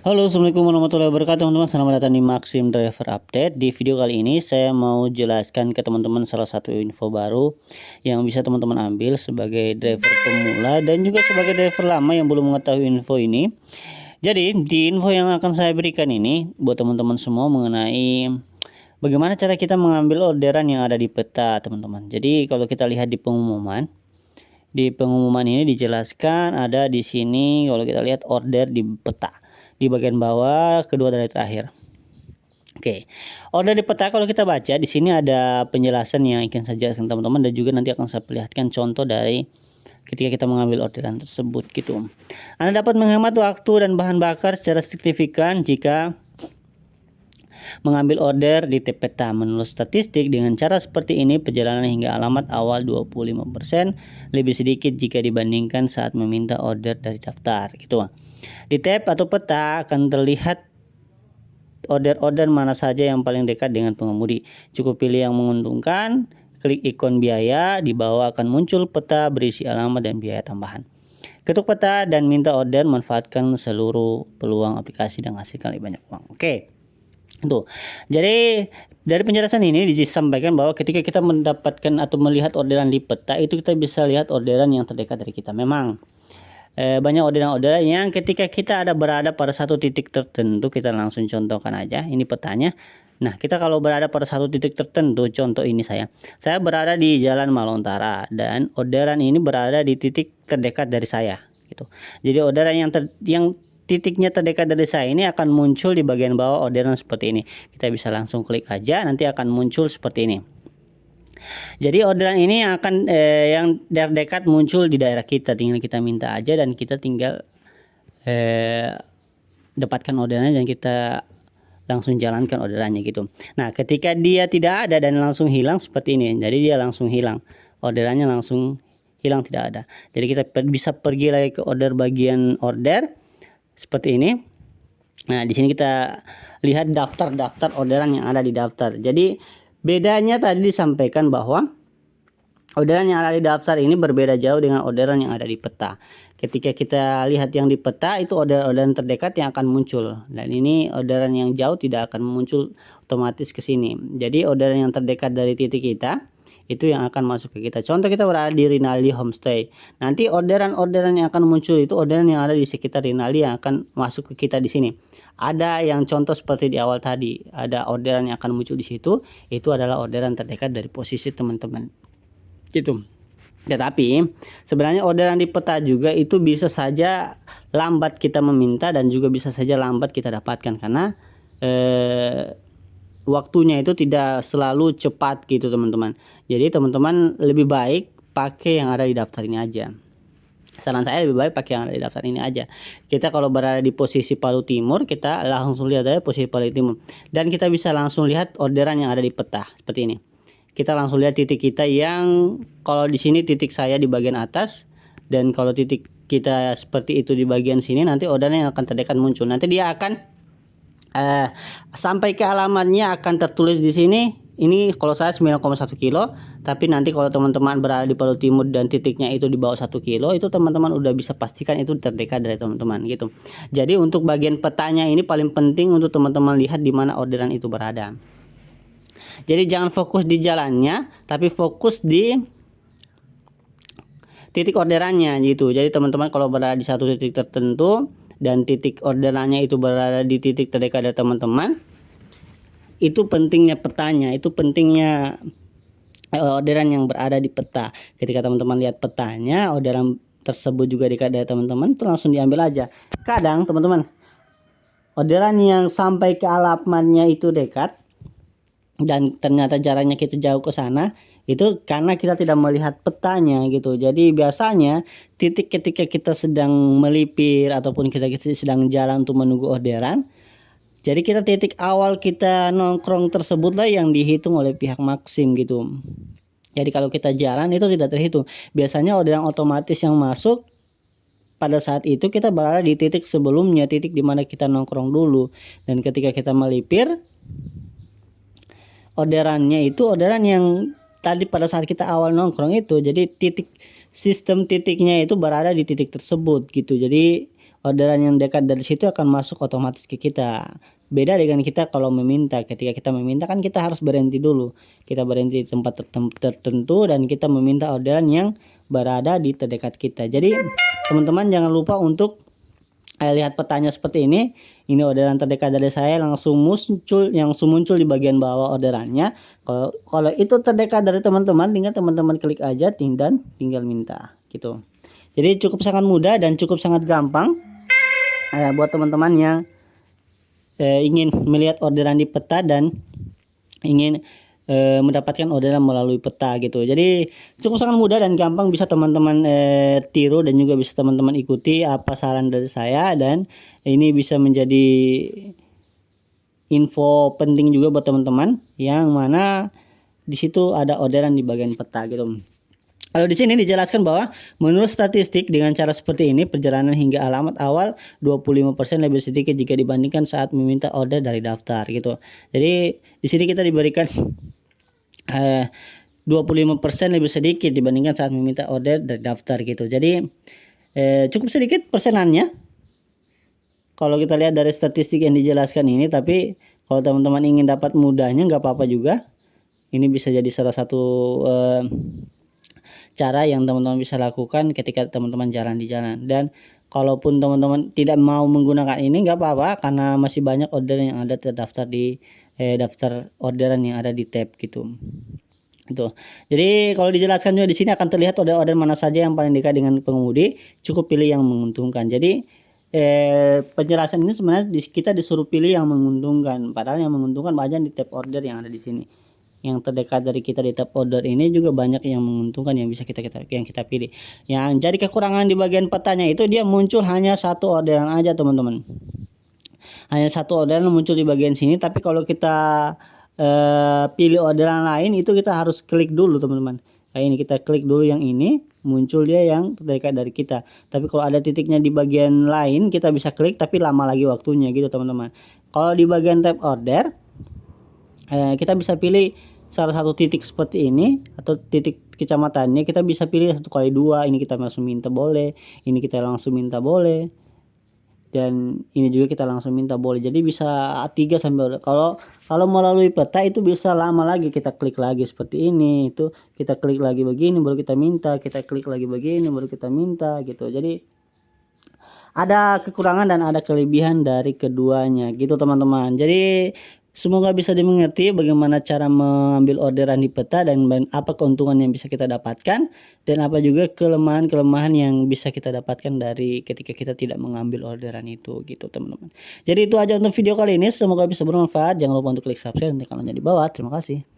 Halo, assalamualaikum warahmatullahi wabarakatuh, teman-teman. Selamat datang di Maxim Driver Update. Di video kali ini saya mau jelaskan ke teman-teman salah satu info baru yang bisa teman-teman ambil sebagai driver pemula dan juga sebagai driver lama yang belum mengetahui info ini. Jadi di info yang akan saya berikan ini buat teman-teman semua mengenai bagaimana cara kita mengambil orderan yang ada di peta, teman-teman. Jadi kalau kita lihat di pengumuman ini dijelaskan ada di sini. Kalau kita lihat order di peta di bagian bawah kedua dari terakhir. Oke, order di peta kalau kita baca di sini ada penjelasan yang ingin saja teman-teman, dan juga nanti akan saya perlihatkan contoh dari ketika kita mengambil orderan tersebut gitu. Anda dapat menghemat waktu dan bahan bakar secara signifikan jika mengambil order di peta. Menurut statistik, dengan cara seperti ini perjalanan hingga alamat awal 25% lebih sedikit jika dibandingkan saat meminta order dari daftar gitu. Di tab atau peta akan terlihat order-order mana saja yang paling dekat dengan pengemudi. Cukup pilih yang menguntungkan, klik ikon biaya, di bawah akan muncul peta berisi alamat dan biaya tambahan. Ketuk peta dan minta order, manfaatkan seluruh peluang aplikasi dan hasilkan lebih banyak uang. Oke. Tuh. Jadi dari penjelasan ini disampaikan bahwa ketika kita mendapatkan atau melihat orderan di peta itu kita bisa lihat orderan yang terdekat dari kita. Memang banyak orderan-orderan yang ketika kita berada pada satu titik tertentu, kita langsung contohkan aja ini petanya. Nah, kita kalau berada pada satu titik tertentu, contoh ini saya berada di Jalan Malontara dan orderan ini berada di titik terdekat dari saya gitu. Jadi orderan yang titiknya terdekat dari saya ini akan muncul di bagian bawah orderan seperti ini. Kita bisa langsung klik aja, nanti akan muncul seperti ini. Jadi orderan ini akan yang terdekat muncul di daerah kita, tinggal kita minta aja dan kita tinggal dapatkan orderannya dan kita langsung jalankan orderannya gitu. Nah, ketika dia tidak ada dan langsung hilang seperti ini, jadi dia langsung hilang, orderannya langsung hilang, tidak ada. Jadi kita bisa pergi lagi ke bagian order seperti ini. Nah, di sini kita lihat daftar orderan yang ada di daftar. Jadi bedanya tadi disampaikan bahwa orderan yang ada di daftar ini berbeda jauh dengan orderan yang ada di peta. Ketika kita lihat yang di peta itu orderan terdekat yang akan muncul, dan ini orderan yang jauh tidak akan muncul otomatis ke sini. Jadi orderan yang terdekat dari titik kita itu yang akan masuk ke kita. Contoh kita berada di Rinaldi Homestay. Nanti orderan-orderan yang akan muncul itu orderan yang ada di sekitar Rinaldi yang akan masuk ke kita di sini. Ada yang contoh seperti di awal tadi, ada orderan yang akan muncul di situ, itu adalah orderan terdekat dari posisi teman-teman. Gitu. Tetapi sebenarnya orderan di peta juga itu bisa saja lambat kita meminta dan juga bisa saja lambat kita dapatkan karena waktunya itu tidak selalu cepat gitu teman-teman. Jadi teman-teman lebih baik pakai yang ada di daftar ini aja. Saran saya lebih baik pakai yang ada di daftar ini aja. Kita kalau berada di posisi Palu Timur, kita langsung lihat aja posisi Palu Timur dan kita bisa langsung lihat orderan yang ada di peta seperti ini. Kita langsung lihat titik kita yang kalau di sini titik saya di bagian atas, dan kalau titik kita seperti itu di bagian sini, nanti orderan yang akan terdekat muncul. Nanti dia akan sampai ke alamatnya akan tertulis di sini. Ini kalau saya 9,1 kilo, tapi nanti kalau teman-teman berada di Palu Timur dan titiknya itu di bawah 1 kilo, itu teman-teman udah bisa pastikan itu terdekat dari teman-teman gitu. Jadi untuk bagian petanya ini paling penting untuk teman-teman lihat di mana orderan itu berada. Jadi jangan fokus di jalannya, tapi fokus di titik orderannya gitu. Jadi teman-teman kalau berada di satu titik tertentu dan titik orderannya itu berada di titik terdekat dari teman-teman, itu pentingnya petanya, itu pentingnya orderan yang berada di peta. Ketika teman-teman lihat petanya, orderan tersebut juga dekat dari teman-teman, itu langsung diambil aja. Kadang teman-teman, orderan yang sampai ke alamatnya itu dekat dan ternyata jaraknya kita jauh ke sana, itu karena kita tidak melihat petanya gitu. Jadi biasanya titik ketika kita sedang melipir ataupun kita sedang jalan untuk menunggu orderan, jadi kita titik awal kita nongkrong tersebutlah yang dihitung oleh pihak Maxim gitu. Jadi kalau kita jalan itu tidak terhitung. Biasanya orderan otomatis yang masuk pada saat itu kita berada di titik sebelumnya, titik dimana kita nongkrong dulu. Dan ketika kita melipir, orderannya itu orderan yang tadi pada saat kita awal nongkrong itu. Jadi sistem titiknya itu berada di titik tersebut gitu. Jadi orderan yang dekat dari situ akan masuk otomatis ke kita. Beda dengan kita kalau meminta. Ketika kita meminta kan kita harus berhenti dulu. Kita berhenti di tempat tertentu dan kita meminta orderan yang berada di terdekat kita. Jadi teman-teman jangan lupa untuk lihat petanya seperti ini. Ini orderan terdekat dari saya, langsung muncul di bagian bawah orderannya. Kalau itu terdekat dari teman-teman, tinggal teman-teman klik aja dan tinggal minta gitu. Jadi cukup sangat mudah dan cukup sangat gampang buat teman-teman yang ingin melihat orderan di peta dan ingin mendapatkan orderan melalui peta gitu. Jadi cukup sangat mudah dan gampang, bisa teman-teman tiru dan juga bisa teman-teman ikuti apa saran dari saya, dan ini bisa menjadi info penting juga buat teman-teman yang mana di situ ada orderan di bagian peta gitu. Kalau di sini dijelaskan bahwa menurut statistik dengan cara seperti ini perjalanan hingga alamat awal 25% lebih sedikit jika dibandingkan saat meminta order dari daftar gitu. Jadi di sini kita diberikan 25% lebih sedikit dibandingkan saat meminta order dari daftar gitu. Jadi cukup sedikit persenannya kalau kita lihat dari statistik yang dijelaskan ini. Tapi kalau teman-teman ingin dapat mudahnya nggak apa-apa juga. Ini bisa jadi salah satu cara yang teman-teman bisa lakukan ketika teman-teman jalan di jalan. Dan kalaupun teman-teman tidak mau menggunakan ini nggak apa-apa, karena masih banyak order yang ada terdaftar di daftar orderan yang ada di tab gitu. Itu. Jadi kalau dijelaskan juga di sini akan terlihat order-order mana saja yang paling dekat dengan pengemudi, cukup pilih yang menguntungkan. Jadi penjelasan ini sebenarnya kita disuruh pilih yang menguntungkan, padahal yang menguntungkan banyak di tab order yang ada di sini. Yang terdekat dari kita di tab order ini juga banyak yang menguntungkan yang bisa kita pilih. Yang jadi kekurangan di bagian petanya itu dia muncul hanya satu orderan aja teman-teman. Hanya satu orderan muncul di bagian sini, tapi kalau kita pilih orderan lain itu kita harus klik dulu teman-teman. Kayak ini kita klik dulu yang ini, muncul dia yang terdekat dari kita. Tapi kalau ada titiknya di bagian lain kita bisa klik tapi lama lagi waktunya gitu teman-teman. Kalau di bagian tab order kita bisa pilih salah satu titik seperti ini atau titik kecamatannya, kita bisa pilih 1x2. Ini kita langsung minta boleh, ini kita langsung minta boleh, dan ini juga kita langsung minta boleh. Jadi bisa 3 sampai kalau melalui peta itu bisa lama lagi, kita klik lagi seperti ini, itu kita klik lagi begini baru kita minta, kita klik lagi begini baru kita minta gitu. Jadi ada kekurangan dan ada kelebihan dari keduanya gitu teman-teman. Jadi semoga bisa dimengerti bagaimana cara mengambil orderan di peta dan apa keuntungan yang bisa kita dapatkan, dan apa juga kelemahan-kelemahan yang bisa kita dapatkan dari ketika kita tidak mengambil orderan itu gitu teman-teman. Jadi itu aja untuk video kali ini, semoga bisa bermanfaat. Jangan lupa untuk klik subscribe dan tekan lonceng di bawah. Terima kasih.